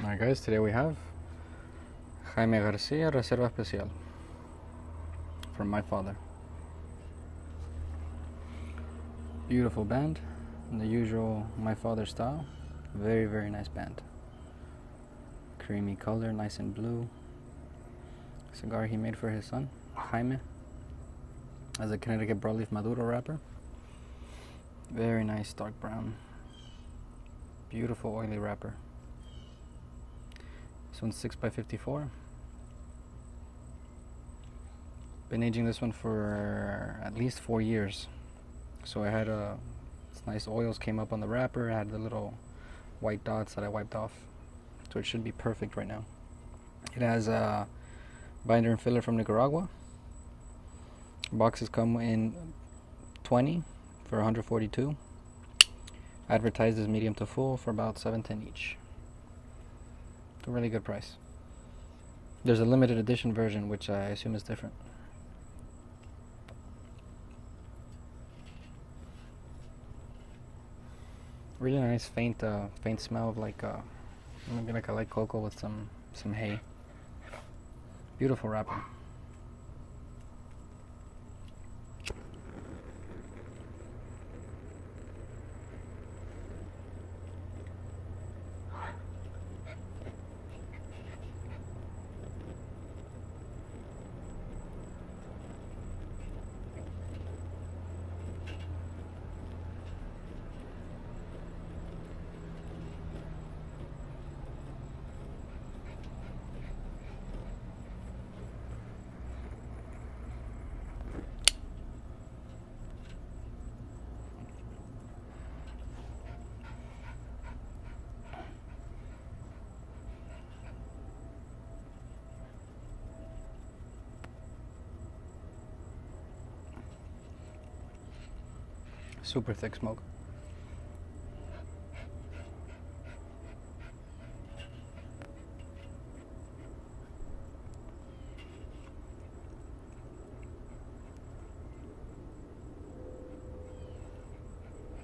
Alright guys, today we have Jaime Garcia, Reserva Especial from my father. Beautiful band, in the usual my father style. Very nice band. Creamy color, nice and blue. Cigar he made for his son, Jaime, as a Connecticut broadleaf Maduro wrapper. Very nice dark brown. Beautiful oily wrapper. This one's 6x54. Been aging this one for at least 4 years. So I had nice oils came up on the wrapper. I had the little white dots that I wiped off. So it should be perfect right now. It has a binder and filler from Nicaragua. Boxes come in 20 for 142. Advertised as medium to full for about $7.10 each. It's a really good price. There's a limited edition version which I assume is different. Really nice faint smell of maybe like a light cocoa with some hay. Beautiful wrapper. Super thick smoke.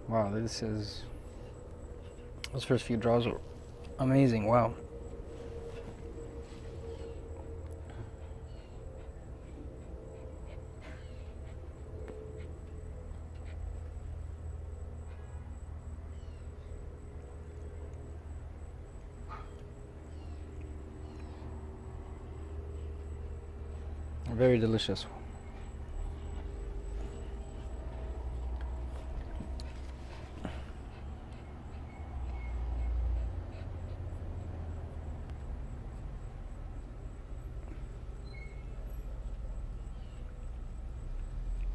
Wow, those first few draws were amazing. Wow. Very delicious.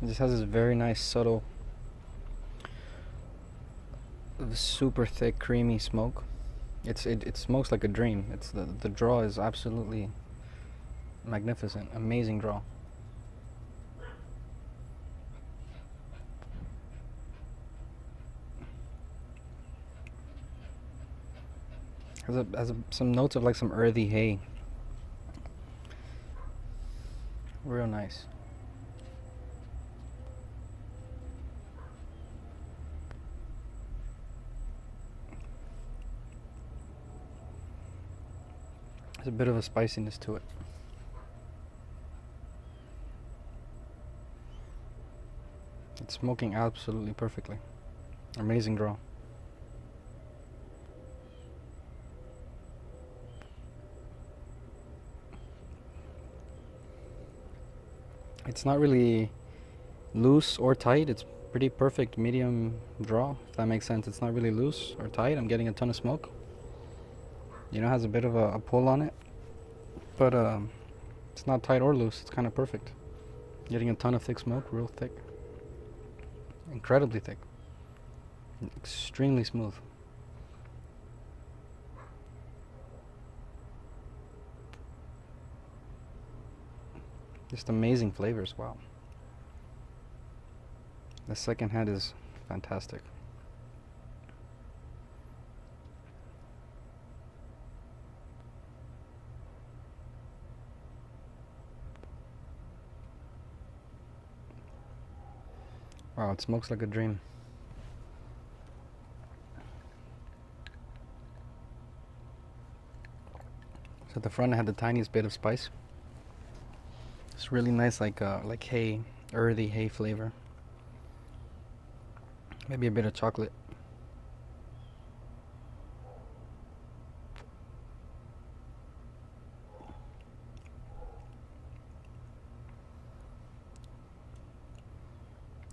It just has this very nice subtle, super thick, creamy smoke. It smokes like a dream. It's the draw is absolutely magnificent, amazing draw. Has some notes of like some earthy hay. Real nice. There's a bit of a spiciness to it. It's smoking absolutely perfectly. Amazing draw. It's not really loose or tight. It's pretty perfect medium draw, if that makes sense. It's not really loose or tight. I'm getting a ton of smoke. You know, it has a bit of a pull on it, but it's not tight or loose. It's kind of perfect. Getting a ton of thick smoke, real thick. Incredibly thick. Extremely smooth. Just amazing flavors, wow. The second hand is fantastic. Wow, it smokes like a dream. At the front, I had the tiniest bit of spice. It's really nice, like hay, earthy hay flavor. Maybe a bit of chocolate.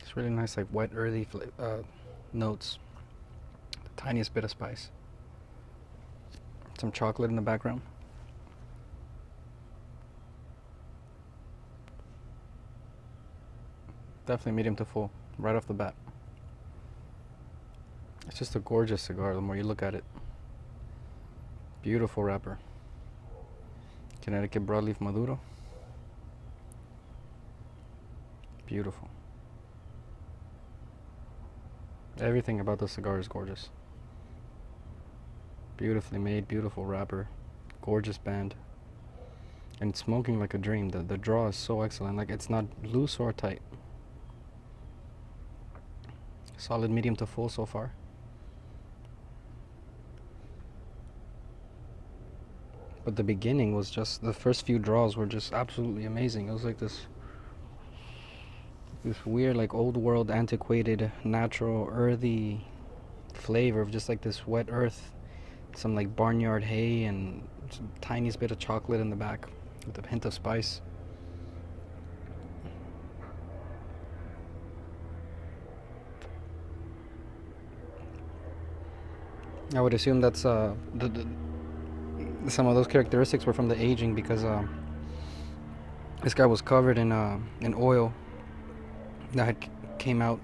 It's really nice, like wet, earthy notes. The tiniest bit of spice. Some chocolate in the background. Definitely medium to full, right off the bat. It's just a gorgeous cigar the more you look at it. Beautiful wrapper. Connecticut broadleaf Maduro. Beautiful. Everything about the cigar is gorgeous. Beautifully made, beautiful wrapper, gorgeous band. And it's smoking like a dream. The draw is so excellent. Like, it's not loose or tight. Solid medium to full so far. But the beginning was just, the first few draws were just absolutely amazing. It was like this weird, like old world, antiquated, natural, earthy flavor of just like this wet earth, some like barnyard hay, and some tiniest bit of chocolate in the back with a hint of spice. I would assume that's some of those characteristics were from the aging, because this guy was covered in oil that had came out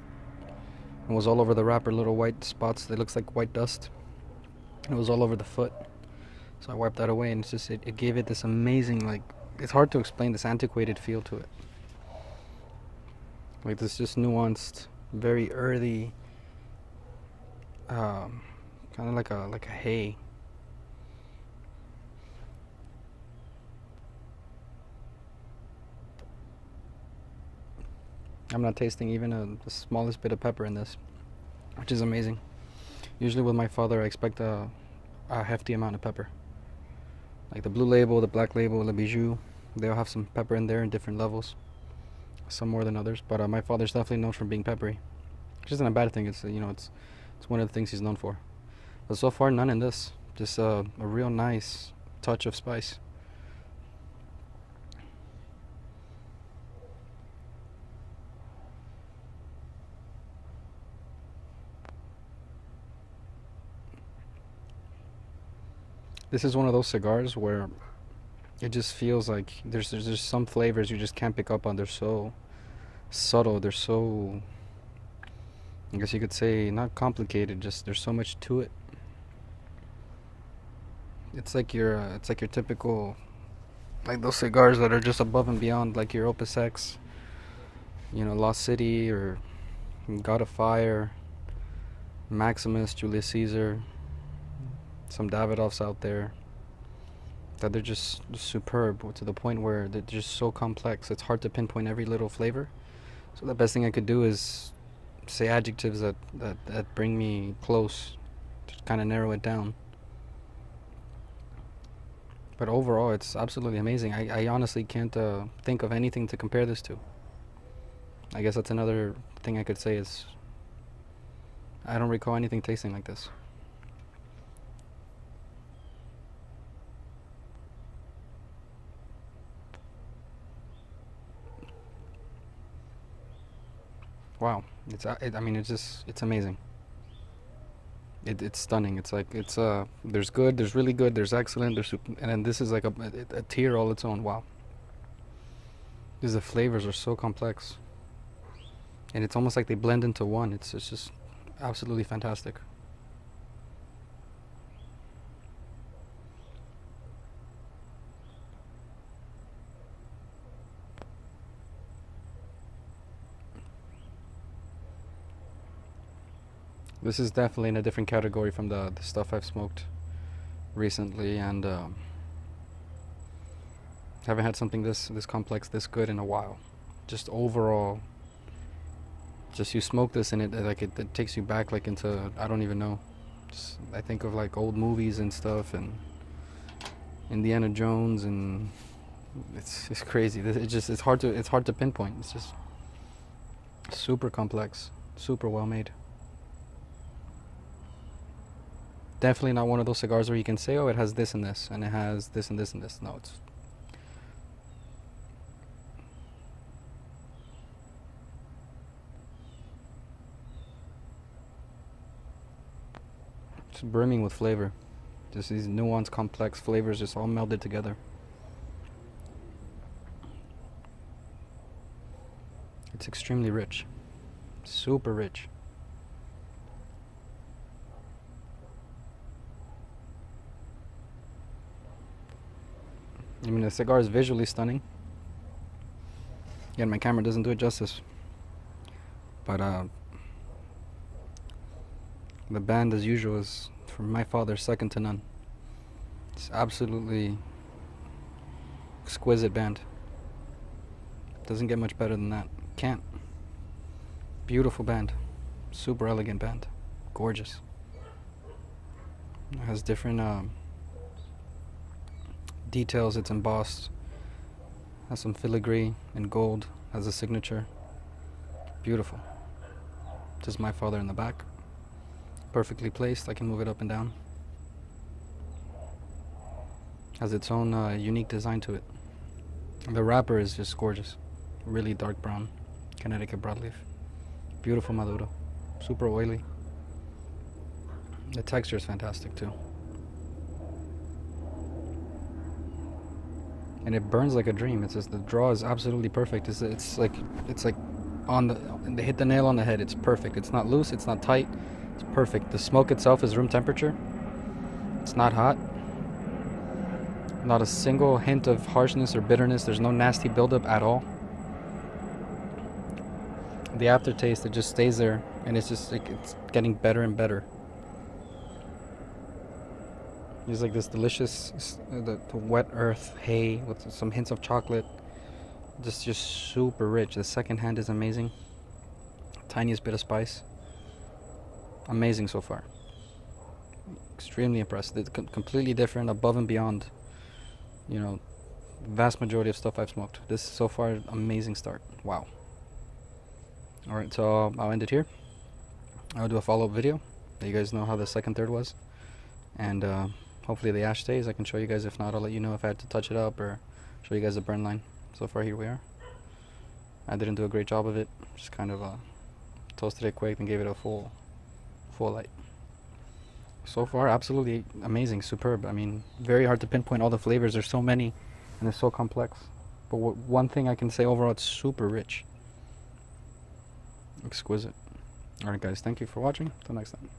and was all over the wrapper, little white spots that looks like white dust. It was all over the foot, so I wiped that away, and it's just it gave it this amazing, like, it's hard to explain, this antiquated feel to it. Like this just nuanced, very earthy, kind of like a hay. I'm not tasting even the smallest bit of pepper in this, which is amazing. Usually with my father, I expect a hefty amount of pepper. Like the blue label, the black label, the bijou, they all have some pepper in there in different levels. Some more than others, but my father's definitely known for being peppery. Which isn't a bad thing. It's it's one of the things he's known for. But so far, none in this. Just a real nice touch of spice. This is one of those cigars where it just feels like there's some flavors you just can't pick up on. They're so subtle. They're so, I guess you could say, not complicated. Just there's so much to it. It's like your typical, like those cigars that are just above and beyond, like your Opus X, Lost City, or God of Fire, Maximus, Julius Caesar, some Davidoffs out there, that they're just superb to the point where they're just so complex. It's hard to pinpoint every little flavor. So the best thing I could do is say adjectives that bring me close, to kind of narrow it down. But overall, it's absolutely amazing. I honestly can't think of anything to compare this to. I guess that's another thing I could say is I don't recall anything tasting like this. Wow, it's amazing. It's stunning. It's like there's good, there's really good, there's excellent, and then this is like a tier all its own. Wow, because the flavors are so complex, and it's almost like they blend into one. It's just absolutely fantastic. This is definitely in a different category from the stuff I've smoked recently, and haven't had something this complex, this good in a while. Just overall, just you smoke this and it takes you back like into, I don't even know. Just, I think of like old movies and stuff, and Indiana Jones, and it's crazy. It's hard to pinpoint. It's just super complex, super well made. Definitely not one of those cigars where you can say, oh, it has this and this, and it has this and this and this. No, it's brimming with flavor. Just these nuanced, complex flavors just all melded together. It's extremely rich. Super rich. I mean, the cigar is visually stunning. Again, my camera doesn't do it justice. But the band, as usual, is, from my father, second to none. It's absolutely exquisite band. Doesn't get much better than that. Can't. Beautiful band. Super elegant band. Gorgeous. It has different details. It's embossed. Has some filigree in gold as a signature. Beautiful. Just my father in the back. Perfectly placed. I can move it up and down. Has its own unique design to it. The wrapper is just gorgeous. Really dark brown. Connecticut broadleaf. Beautiful Maduro. Super oily. The texture is fantastic too. And it burns like a dream. It's just, the draw is absolutely perfect. It's like on the, they hit the nail on the head. It's perfect. It's not loose, it's not tight. It's perfect. The smoke itself is room temperature. It's not hot. Not a single hint of harshness or bitterness. There's no nasty buildup at all. The aftertaste, it just stays there, and it's just like it's getting better and better. There's like this delicious, the wet earth hay with some hints of chocolate. Just super rich. The second hand is amazing. Tiniest bit of spice. Amazing so far. Extremely impressed. It's completely different, above and beyond, you know, vast majority of stuff I've smoked. This so far, amazing start. Wow. Alright, so I'll end it here. I'll do a follow-up video. Let you guys know how the second third was. And hopefully the ash stays. I can show you guys. If not, I'll let you know if I had to touch it up or show you guys the burn line. So far, here we are. I didn't do a great job of it. Just kind of toasted it quick and gave it a full light. So far, absolutely amazing, superb. I mean, very hard to pinpoint all the flavors. There's so many, and it's so complex. But one thing I can say overall, it's super rich. Exquisite. Alright guys, thank you for watching. Till next time.